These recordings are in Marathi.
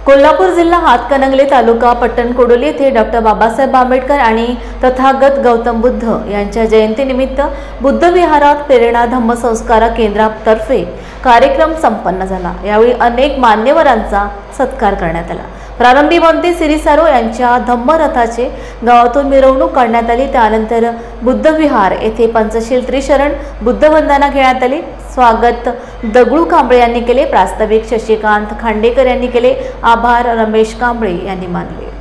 कोल्हापूर जिल्हा हातकणंगले तालुका पट्टणकोडोली येथे डॉक्टर बाबासाहेब आंबेडकर आणि तथागत गौतम बुद्ध यांच्या जयंतीनिमित्त बुद्ध विहारात प्रेरणा धम्म संस्कार केंद्रातर्फे कार्यक्रम संपन्न झाला। यावेळी अनेक मान्यवरांचा सत्कार करण्यात आला। प्रारंभी बंते सिरिसारो यांच्या धम्मरथाचे गावातून मिरवणूक काढण्यात आली। त्यानंतर बुद्ध विहार येथे पंचशील त्रिशरण बुद्ध वंदना घेण्यात आली। स्वागत दगडू कांबळे यांनी केले। प्रास्ताविक शशिकांत खांडेकर यांनी केले। आभार रमेश कांबळे यांनी मानले।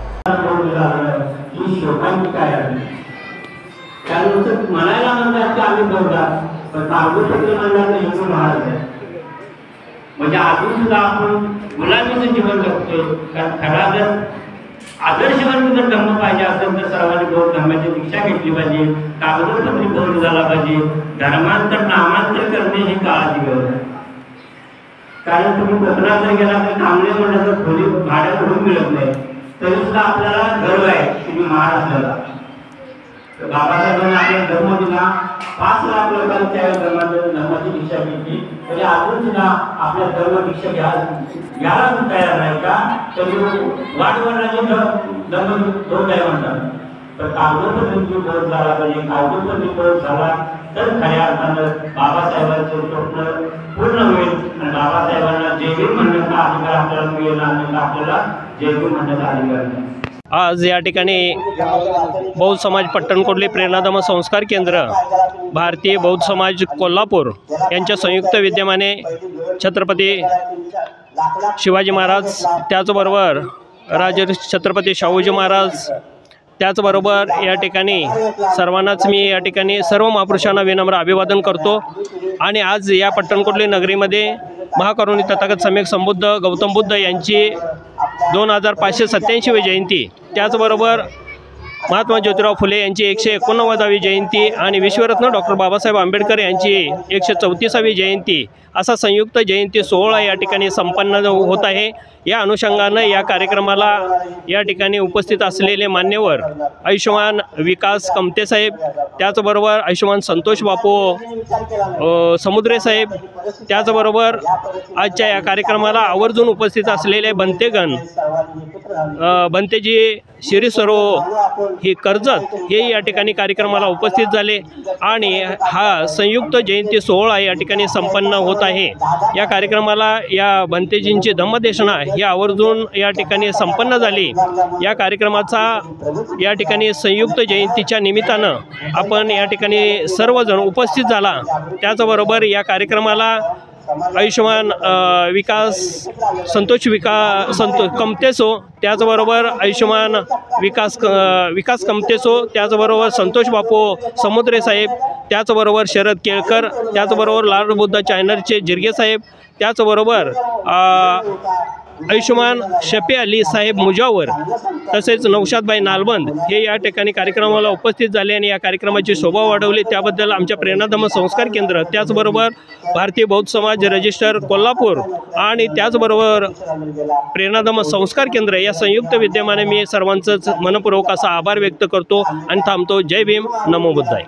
म्हणजे अजून सुद्धा आपण गुलामीचं जीवन जगतोय। खरा जर आदर्शवान जर धर्म पाहिजे असेल तर सर्वांनी बौद्ध धर्माची दीक्षा घेतली पाहिजे। कागदोपत्री बौद्ध झाला पाहिजे। धर्मांतर नामांतर करणे ही काळाची गरज आहे। कारण तुम्ही कोकणात जर गेला तर कांबळे म्हणलं तर खोली भाड्याकडून मिळत नाही, तरी सुद्धा आपल्याला गर्व आहे तुम्ही महाराष्ट्राला। बाबासाहेबांनी आपला धर्म दिला, 5 लाख लोकांनी त्या धर्माची दीक्षा घेतली, तरी अजून सुद्धा आपल्या धर्म दीक्षा घ्यायला तयार नाही का? तरी वाटवरणाचे धर्म दोन आहे म्हणतात। तर कागदोपत्री बौद्ध झाला पाहिजे। कागदोपत्री बौद्ध झाला तर खऱ्या अर्थानं बाबासाहेबांचं स्वप्न पूर्ण होईल आणि बाबासाहेबांना जय भीम म्हणण्याचा अधिकार आपल्याला मिळेल आणि आपल्याला जय भीम म्हणण्याचा अधिकार मिळेल। आज या ठिकाणी बौद्ध समाज पट्टणकोडली प्रेरणाधम्म संस्कार केंद्र, भारतीय बौद्ध समाज कोल्हापूर यांच्या संयुक्त विद्यमाने छत्रपती शिवाजी महाराज, त्याचबरोबर राजे छत्रपती शाहूजी महाराज, त्याचबरोबर या ठिकाणी सर्वांनाच मी या ठिकाणी सर्व महापुरुषांना विनम्र अभिवादन करतो। आणि आज या पट्टणकोडली नगरीमध्ये महाकरुणी तथागत सम्यक संबुद्ध गौतम बुद्ध यांची 2587वी जयंती, त्याचबरोबर महात्मा ज्योतिराव फुले यांची 189वी जयंती आणि विश्वरत्न डॉक्टर बाबासाहेब आंबेडकर यांची 134वी जयंती असा संयुक्त जयंती सोहळा या ठिकाणी संपन्न होत आहे। या अनुषंगानं या कार्यक्रमाला या ठिकाणी उपस्थित असलेले मान्यवर आयुष्यमान विकास कमते साहेब, त्याचबरोबर आयुष्यमान संतोष बापू समुद्रे साहेब, त्याचबरोबर आजच्या या कार्यक्रमाला आवर्जून उपस्थित असलेले बनतेगण, बनतेजी शिरीसरो ही कर्जत हे या ठिकाणी कार्यक्रमाला उपस्थित झाले आणि हा संयुक्त जयंती सोहळा या ठिकाणी संपन्न होत आहे। या कार्यक्रमाला या बनतेजींची धम्मदेशना ही आवर्जून या ठिकाणी संपन्न झाली। या कार्यक्रमाचा या ठिकाणी संयुक्त जयंतीच्या निमित्तानं आपण या ठिकाणी सर्वजण उपस्थित झाला। त्याचबरोबर या कार्यक्रमाला आयुष्यमान विकास कमतेसो, त्याचबरोबर आयुष्यमान विकास कमतेसो, त्याचबरोबर संतोष बापू समुद्रे साहेब, त्याचबरोबर शरद केळकर, त्याचबरोबर लाल बुद्ध चॅनलचे जिरगे साहेब, त्याचबरोबर आयुष्यमान शफी अली साहेब मुजावर, तसेच नौशादबाई नालबंद हे या ठिकाणी कार्यक्रमाला उपस्थित झाले आणि या कार्यक्रमाची शोभा वाढवली। त्याबद्दल आमच्या प्रेरणाधम्म संस्कार केंद्र, त्याचबरोबर भारतीय बौद्ध समाज रजिस्टर कोल्हापूर आणि त्याचबरोबर प्रेरणाधम्म संस्कार केंद्र या संयुक्त विद्यमाने मी सर्वांचंच मनपूर्वक असा आभार व्यक्त करतो आणि थांबतो। जय भीम, नमो बुद्धाय।